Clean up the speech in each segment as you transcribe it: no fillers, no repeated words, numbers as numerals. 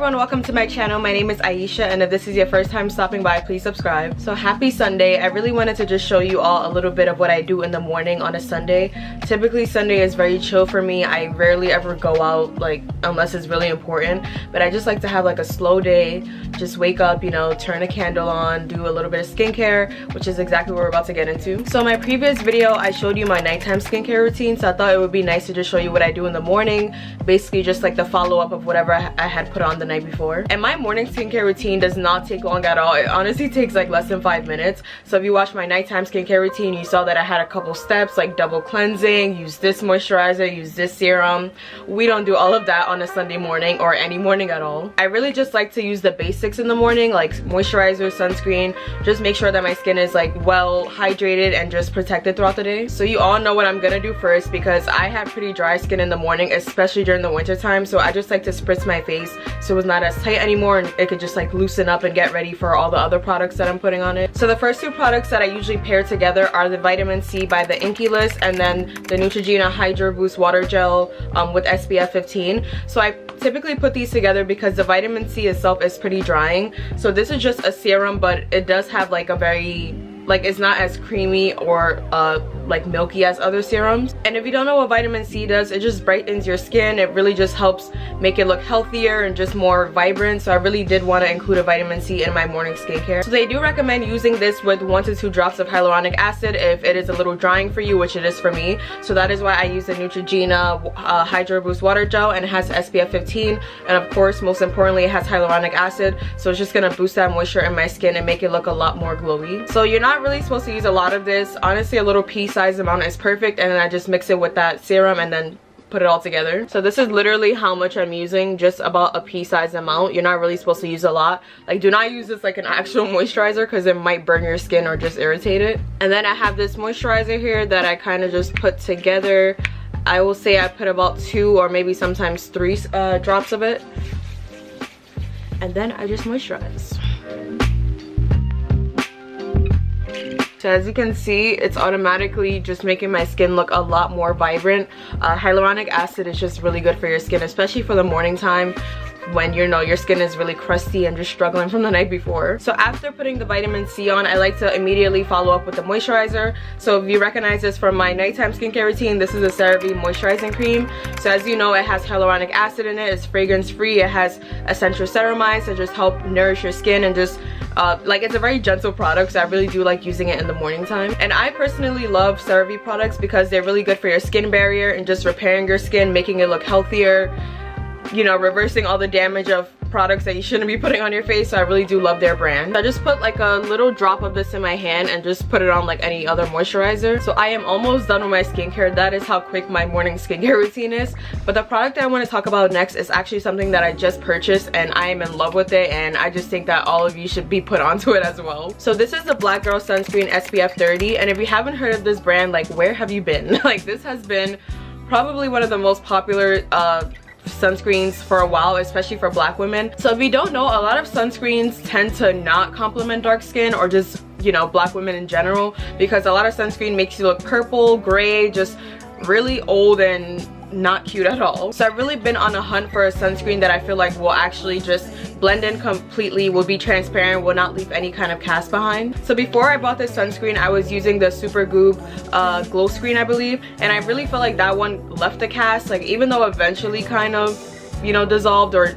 everyone, welcome to my channel. My name is Aisha, and if this is your first time stopping by, please subscribe. So happy Sunday. I really wanted to just show you all a little bit of what I do in the morning on a Sunday. Typically Sunday is very chill for me. I rarely ever go out, like, unless it's really important, but I just like to have like a slow day. Just wake up, you know, turn a candle on, do a little bit of skincare, which is exactly what we're about to get into. So in my previous video I showed you my nighttime skincare routine, so I thought it would be nice to just show you what I do in the morning, basically just like the follow-up of whatever I had put on the night before. And my morning skincare routine does not take long at all. It honestly takes like less than 5 minutes. So if you watched my nighttime skincare routine, you saw that I had a couple steps like double cleansing, use this moisturizer, use this serum. We don't do all of that on a Sunday morning or any morning at all. I really just like to use the basics in the morning, like moisturizer, sunscreen, just make sure that my skin is like well hydrated and just protected throughout the day. So you all know what I'm gonna do first, because I have pretty dry skin in the morning, especially during the winter time. So I just like to spritz my face so it's not as tight anymore and it could just like loosen up and get ready for all the other products that I'm putting on it. So the first two products that I usually pair together are the Vitamin C by the Inky List and then the Neutrogena Hydro Boost Water Gel with SPF 15. So I typically put these together because the vitamin C itself is pretty drying. So this is just a serum, but it does have like a very, like, it's not as creamy or like milky as other serums. And if you don't know what vitamin C does, it just brightens your skin. It really just helps make it look healthier and just more vibrant. So I really did want to include a vitamin C in my morning skincare. So they do recommend using this with 1 to 2 drops of hyaluronic acid if it is a little drying for you, which it is for me. So that is why I use the Neutrogena Hydro Boost Water Gel, and it has SPF 15. And of course, most importantly, it has hyaluronic acid. So it's just gonna boost that moisture in my skin and make it look a lot more glowy. So you're not really supposed to use a lot of this. Honestly, a little pea-sized amount is perfect, and then I just mix it with that serum and then put it all together. So this is literally how much I'm using, just about a pea-sized amount. You're not really supposed to use a lot. Like, do not use this like an actual moisturizer because it might burn your skin or just irritate it. And then I have this moisturizer here that I kind of just put together. I will say I put about 2 or maybe sometimes 3 drops of it, and then I just moisturize. So as you can see, it's automatically just making my skin look a lot more vibrant. Hyaluronic acid is just really good for your skin, especially for the morning time when you know your skin is really crusty and just struggling from the night before. So after putting the vitamin C on, I like to immediately follow up with the moisturizer. So if you recognize this from my nighttime skincare routine, this is a CeraVe moisturizing cream. So as you know, it has hyaluronic acid in it, it's fragrance free, it has essential ceramides that just help nourish your skin and just like, it's a very gentle product, so I really do like using it in the morning time. And I personally love CeraVe products because they're really good for your skin barrier and just repairing your skin, making it look healthier, you know, reversing all the damage of products that you shouldn't be putting on your face. So I really do love their brand. I just put like a little drop of this in my hand and just put it on like any other moisturizer. So I am almost done with my skincare. That is how quick my morning skincare routine is. But the product I want to talk about next is actually something that I just purchased and I am in love with it, and I just think that all of you should be put onto it as well. So this is the Black Girl Sunscreen SPF 30, and if you haven't heard of this brand, like, where have you been? Like, this has been probably one of the most popular sunscreens for a while, especially for black women. So if you don't know, a lot of sunscreens tend to not complement dark skin or just, you know, black women in general, because a lot of sunscreen makes you look purple, gray, just really old and not cute at all. So I've really been on a hunt for a sunscreen that I feel like will actually just blend in completely, will be transparent, will not leave any kind of cast behind. So before I bought this sunscreen, I was using the Supergoop Glow Screen, I believe, and I really felt like that one left the cast. Like, even though eventually kind of, you know, dissolved or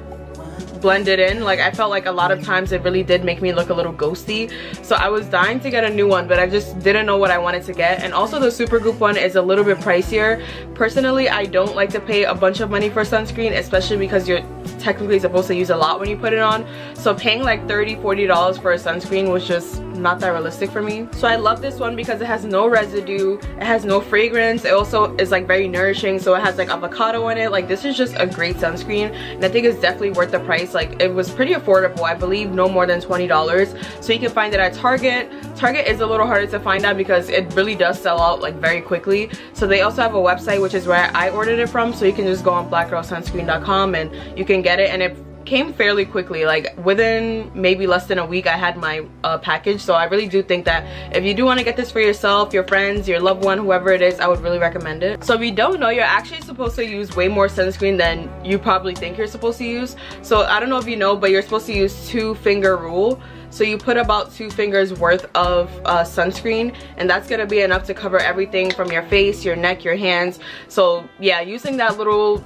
blended in, like, I felt like a lot of times it really did make me look a little ghosty. So I was dying to get a new one, but I just didn't know what I wanted to get. And also the Supergoop one is a little bit pricier. Personally, I don't like to pay a bunch of money for sunscreen, especially because you're technically supposed to use a lot when you put it on. So paying like $30–40 for a sunscreen was just not that realistic for me. So I love this one because it has no residue, it has no fragrance, it also is like very nourishing, so it has like avocado in it. Like, this is just a great sunscreen, and I think it's definitely worth the price. Like, it was pretty affordable, I believe no more than $20. So you can find it at Target. Target is a little harder to find out because it really does sell out like very quickly. So they also have a website, which is where I ordered it from, so you can just go on blackgirlsunscreen.com and you can get it. And if came fairly quickly. Like within maybe less than a week I had my package. So I really do think that if you do want to get this for yourself, your friends, your loved one, whoever it is, I would really recommend it. So if you don't know, you're actually supposed to use way more sunscreen than you probably think you're supposed to use. So I don't know if you know, but you're supposed to use 2-finger rule. So you put about 2 fingers worth of sunscreen, and that's gonna be enough to cover everything from your face, your neck, your hands. So yeah, using that little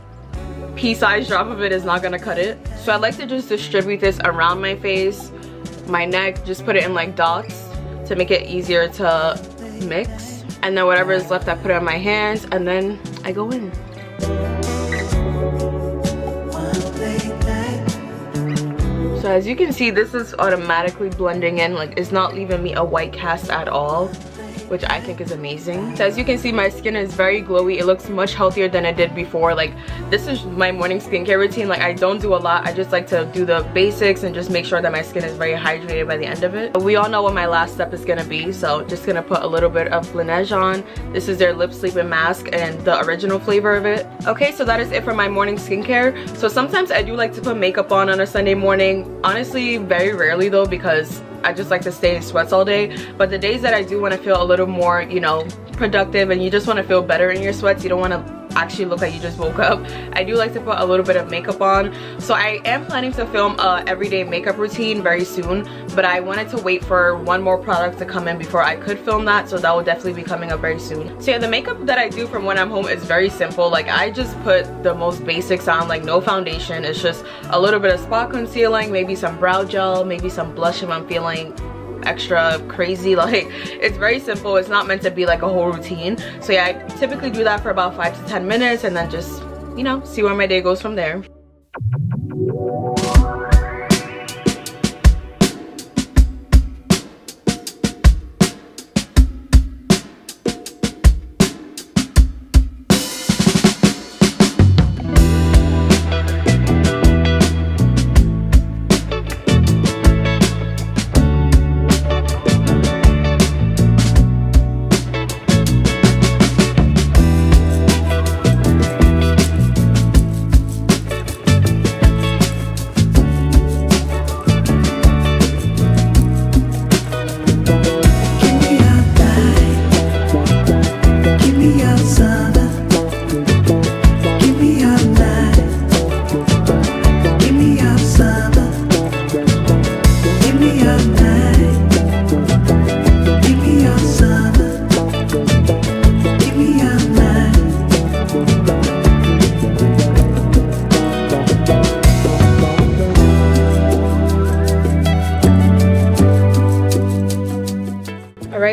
pea-sized drop of it is not gonna cut it. So I like to just distribute this around my face, my neck, just put it in like dots to make it easier to mix. And then whatever is left, I put it on my hands, and then I go in. So as you can see, this is automatically blending in, like it's not leaving me a white cast at all, which I think is amazing. So as you can see, my skin is very glowy. It looks much healthier than it did before. Like this is my morning skincare routine. Like I don't do a lot. I just like to do the basics and just make sure that my skin is very hydrated by the end of it. But we all know what my last step is gonna be, so just gonna put a little bit of Latte on. This is their lip sleeping mask and the original flavor of it. Okay, so that is it for my morning skincare. So sometimes I do like to put makeup on a Sunday morning. Honestly, very rarely though, because I just like to stay in sweats all day. But the days that I do want to feel a little more, you know, productive, and you just want to feel better in your sweats, you don't want to actually look like you just woke up, I do like to put a little bit of makeup on. So I am planning to film a everyday makeup routine very soon, but I wanted to wait for one more product to come in before I could film that, so that will definitely be coming up very soon. So yeah, the makeup that I do from when I'm home is very simple. Like I just put the most basics on, like no foundation. It's just a little bit of spot concealing, maybe some brow gel, maybe some blush if I'm feeling extra crazy. Like it's very simple. It's not meant to be like a whole routine. So yeah, I typically do that for about 5 to 10 minutes and then just, you know, see where my day goes from there.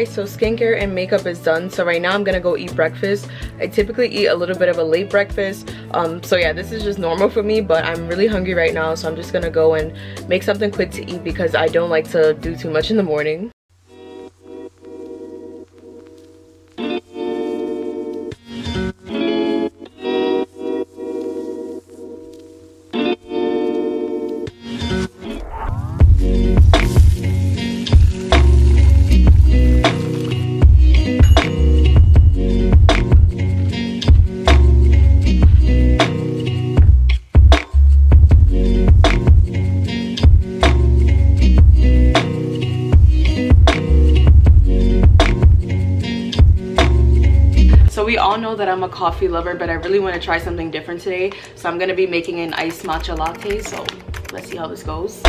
So skincare and makeup is done. So right now I'm gonna go eat breakfast. I typically eat a little bit of a late breakfast. So yeah, this is just normal for me, but I'm really hungry right now, so I'm just gonna go and make something quick to eat because I don't like to do too much in the morning. We all know that I'm a coffee lover, but I really want to try something different today. So I'm going to be making an iced matcha latte. So let's see how this goes.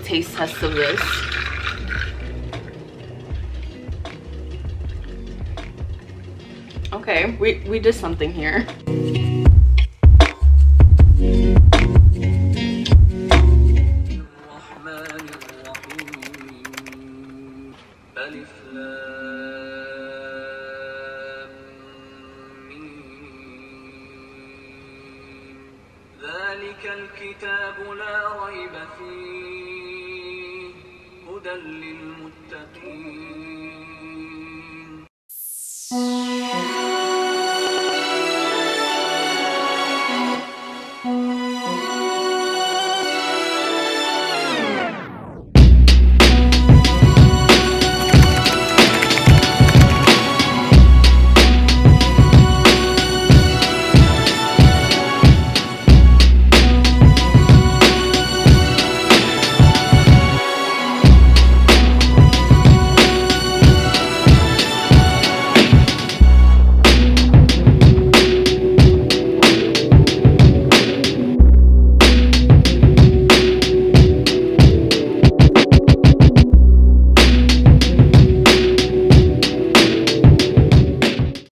Taste test of this. Okay, we did something here. ذلك الكتاب لا ريب فيه هدى للمتقين